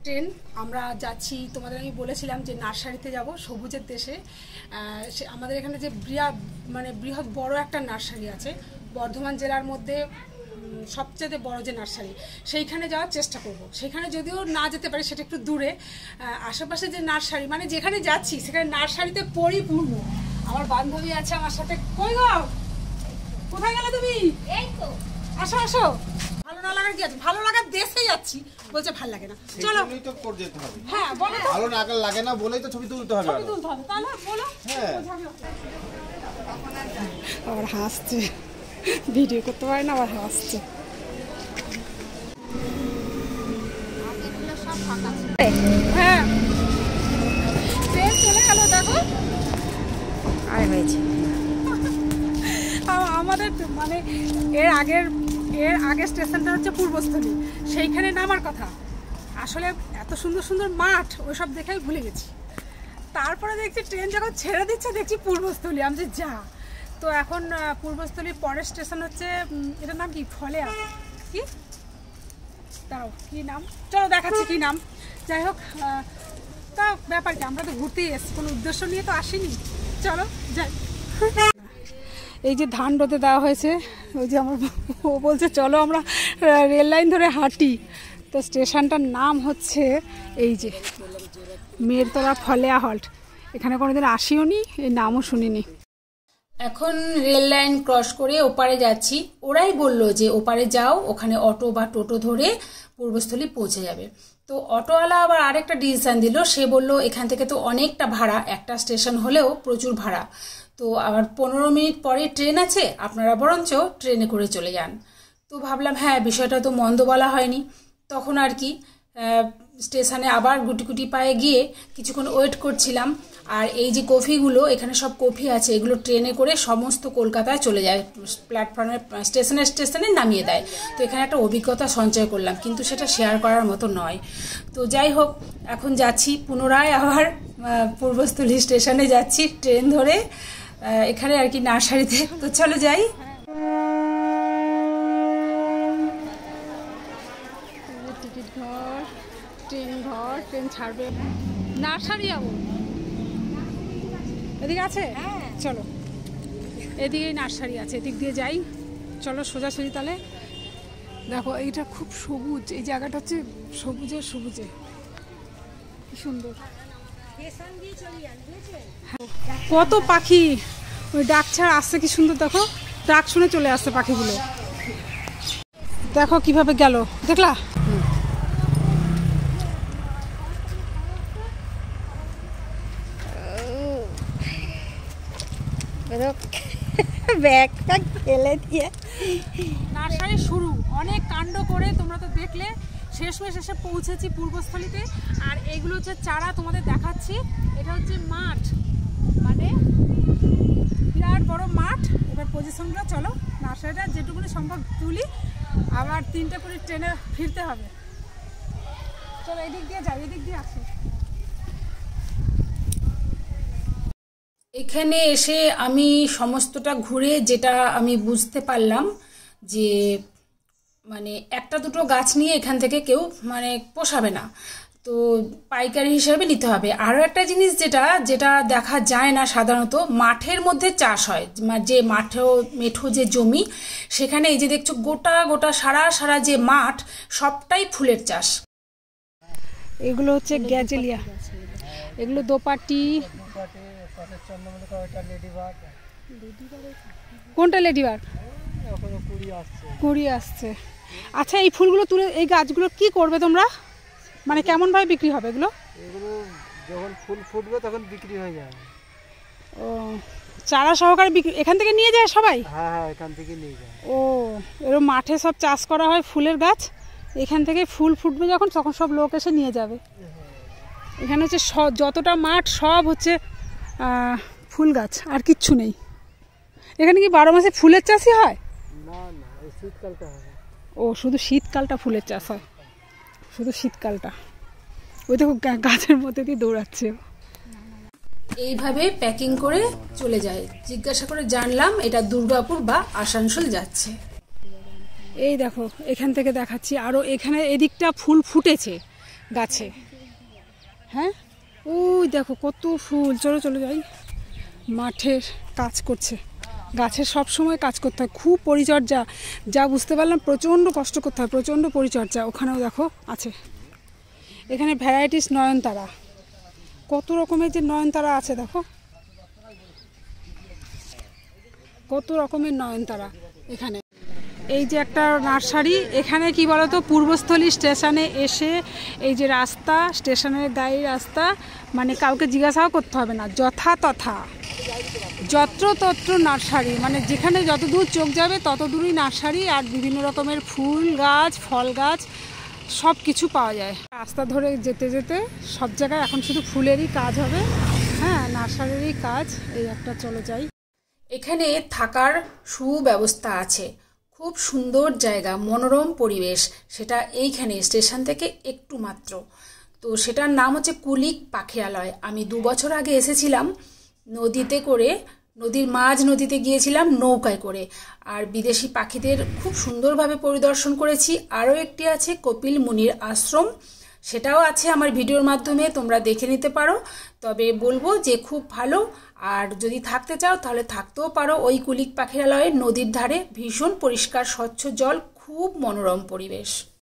Train আমরা যাচ্ছি, তোমাদের আমি বলেছিলাম যে নার্সারিতে যাব, সবুজের দেশে। আমাদের এখানে যে বৃহৎ বড় একটা নার্সারি আছে বর্ধমান জেলার মধ্যে, সবচেয়ে বড় যে নার্সারি, সেইখানে যাওয়ার চেষ্টা করব। সেখানে যদিও না যেতে পারি, সেটা একটু দূরে। আশেপাশে যে নার্সারি, মানে যেখানে যাচ্ছি সেখানে নার্সারিতে পরিপূর্ণ। আমার বান্ধবী আছে আমার সাথে। কই গো, কোথায় গেলে তুমি? এই তো, আসো আসো। ভালো না লাগার কি আছে, ভালো লাগার দেশে যাচ্ছি, বলছে ভালো লাগে না, চলো তো করে যেতে হবে। হ্যাঁ বলো, ভালো লাগে না বলেই তো ছবি তুলতে হবে। ছবি তুলতে হবে, তাহলে বলো। হ্যাঁ, আবার হাসছে, ভিডিও করতে পারে না, আবার হাসছে। হ্যাঁ, ট্রেন চলে গেল, দেখো। আর হয়েছে আমাদের, মানে এর আগের স্টেশনটা হচ্ছে পূর্বস্থলী, সেইখানে নামার কথা। আসলে এত সুন্দর সুন্দর মাঠ, ওইসব দেখেই ভুলে গেছি। তারপরে দেখছি ট্রেন যখন ছেড়ে দিচ্ছে, দেখছি পূর্বস্থলী। আমি যে যা, তো এখন পূর্বস্থলীর পরের স্টেশন হচ্ছে, এটার নাম কি, ফলেয়া কি, দাঁড়াও কি নাম, চলো দেখাচ্ছি কি নাম। যাই হোক, তা ব্যাপার কি, আমরা তো ঘুরতেই এসছি, কোনো উদ্দেশ্য নিয়ে তো আসিনি। চলো যাই। এই যে ধান রোদে দেওয়া হয়েছে, ওই যে আমার ও বলছে চলো আমরা রেল লাইন ধরে হাঁটি। তো স্টেশনটার নাম হচ্ছে এই যে মেরতলা ফলেয়া হল্ট। এখানে কোনোদিন আসিও নি, এই নামও শুনিনি। এখন রেল লাইন ক্রস করে ওপারে যাচ্ছি। ওরাই বলল যে ওপারে যাও, ওখানে অটো বা টোটো ধরে পূর্বস্থলী পৌঁছে যাবে। তো অটোওয়ালা আবার আরেকটা ডিসিশন দিল, সে বলল এখান থেকে তো অনেকটা ভাড়া, একটা স্টেশন হলেও প্রচুর ভাড়া, তো আবার 15 মিনিট পরে ট্রেন আছে, আপনারা বরঞ্চ ট্রেনে করে চলে যান। তো ভাবলাম হ্যাঁ, বিষয়টা তো মন্দ বলা হয়নি। তখন আর কি স্টেশনে আবার গুটি গুটি পায়ে গিয়ে কিছুক্ষণ ওয়েট করছিলাম। আর এই যে কফিগুলো, এখানে সব কফি আছে, এগুলো ট্রেনে করে সমস্ত কলকাতায় চলে যায়, প্ল্যাটফর্মে স্টেশনে নামিয়ে দেয়। তো এখানে একটা অভিজ্ঞতা সঞ্চয় করলাম, কিন্তু সেটা শেয়ার করার মতো নয়। তো যাই হোক, এখন যাচ্ছি পুনরায় আবার পূর্বস্থলী স্টেশনে যাচ্ছি ট্রেন ধরে, এখানে আর কি নার্সারিতে। তো চলো যাই। টিকিট ঘর, ট্রেন ছাড়বে, নার্সারি যাবো। এদিকে আছে, চলো এদিকেই নার্সারি আছে, এদিক দিয়ে যাই। চলো সোজাসুজি তাহলে। দেখো এইটা খুব সবুজ, এই জায়গাটা হচ্ছে সবুজে সবুজে, কি সুন্দর। কত পাখি, ওই ডাক ছাড়া আসছে, কি সুন্দর। দেখো ডাক শুনে চলে আসছে পাখিগুলো, দেখো কিভাবে গেল, দেখলা। ব্যাগ ফেলে দিয়ে নার্সারি শুরু, অনেক কাণ্ড করে তোমরা তো দেখলে। শেষমেশ এসে পৌঁছেছি পূর্বস্থলীতে। আর এইগুলো হচ্ছে চারা, তোমাদের দেখাচ্ছি। এটা হচ্ছে মাঠ, মানে বিরাট বড় মাঠ। এবার পজিশনগুলো চলো, নার্সারিটা যেটুকুনি সম্ভব তুলি, আবার 3টে করে ট্রেনে ফিরতে হবে। চলো এদিক দিয়ে যাই, এদিক দিয়ে আসি। এখানে এসে আমি সমস্তটা ঘুরে যেটা আমি বুঝতে পারলাম যে মানে একটা দুটো গাছ নিয়ে এখান থেকে কেউ মানে পোষাবে না, তো পাইকারি হিসেবে নিতে হবে। আরও একটা জিনিস যেটা দেখা যায় না সাধারণত, মাঠের মধ্যে চাষ হয়, যে মেঠো যে জমি, সেখানে এই যে দেখছো গোটা গোটা সারা যে মাঠ, সবটাই ফুলের চাষ। এগুলো হচ্ছে গ্যাজেলিয়া, এগুলো দোপাটি। কোনটা লেডিবাগ? কুড়ি আসছে। আচ্ছা, এই ফুলগুলো তুলে, এই গাছগুলো কি করবে তোমরা, মানে কেমন ভাবে বিক্রি হবে এগুলো? এগুলো যখন ফুল ফুটবে তখন বিক্রি হয়ে যাবে। ও, চারা সহকারে বিক্রি এখান থেকে নিয়ে যায় সবাই? হ্যাঁ হ্যাঁ, এখান থেকে নিয়ে যায়। ও, এরকম মাঠে সব চাষ করা হয় ফুলের গাছ, এখান থেকে ফুল ফুটবে যখন, তখন সব লোক এসে নিয়ে যাবে। এখানে হচ্ছে যতটা মাঠ সব হচ্ছে ফুল গাছ, আর কিচ্ছু নেই। এখানে কি 12 মাসে ফুলের চাষই হয়? না না, এই শীতকালটা হয়। ও, শুধু শীতকালটা ফুলের চাষ হয়, শুধু শীতকালটা। ওই দেখো গাছের মধ্যে দিয়ে দৌড়াচ্ছে। এইভাবে প্যাকিং করে চলে যায়। জিজ্ঞাসা করে জানলাম এটা দুর্গাপুর বা আসানসোল যাচ্ছে। এই দেখো এখান থেকে দেখাচ্ছি, আরও এখানে এদিকটা ফুল ফুটেছে, গাছে। হ্যাঁ, ওই দেখো কত ফুল। চলো চলো যাই। মাঠের কাজ করছে, গাছের সব সময় কাজ করতে হয়, খুব পরিচর্যা। যা বুঝতে পারলাম প্রচণ্ড কষ্ট করতে হয়, প্রচণ্ড পরিচর্যা। ওখানেও দেখো আছে, এখানে ভ্যারাইটিস নয়নতারা, কত রকমের যে নয়নতারা আছে দেখো, কত রকমের নয়নতারা এখানে। এই যে একটা নার্সারি, এখানে কি বলতো, পূর্বস্থলী স্টেশনে এসে এই যে রাস্তা, স্টেশনের গায়ে রাস্তা, মানে কাউকে জিজ্ঞাসাও করতে হবে না, যথাতথা যত্রতত্র নার্সারি, মানে যেখানে যত দূর চোখ যাবে তত দূরই নার্সারি। আর বিভিন্ন রকমের ফুল গাছ, ফল গাছ, সব কিছু পাওয়া যায়। রাস্তা ধরে যেতে যেতে সব জায়গায় এখন শুধু ফুলেরই কাজ হবে, হ্যাঁ, নার্সারিরই কাজ। এই একটা, চলো যাই। এখানে থাকার সুব্যবস্থা আছে, খুব সুন্দর জায়গা, মনোরম পরিবেশ। সেটা এইখানে স্টেশন থেকে একটু মাত্র। তো সেটার নাম হচ্ছে কুলিক পাখিরালয়। আমি 2 বছর আগে এসেছিলাম নদীতে করে, নদীর মাঝ নদীতে গিয়েছিলাম নৌকায় করে, আর বিদেশি পাখিদের খুব সুন্দরভাবে পরিদর্শন করেছি। আরও একটি আছে কপিল মুনির আশ্রম, সেটাও আছে আমার ভিডিওর মাধ্যমে, তোমরা দেখে নিতে পারো। তবে বলবো যে খুব ভালো, আর যদি থাকতে চাও তাহলে থাকতেও পারো ওই কুলিক পাখিরালয়ে। নদীর ধারে ভীষণ পরিষ্কার স্বচ্ছ জল, খুব মনোরম পরিবেশ।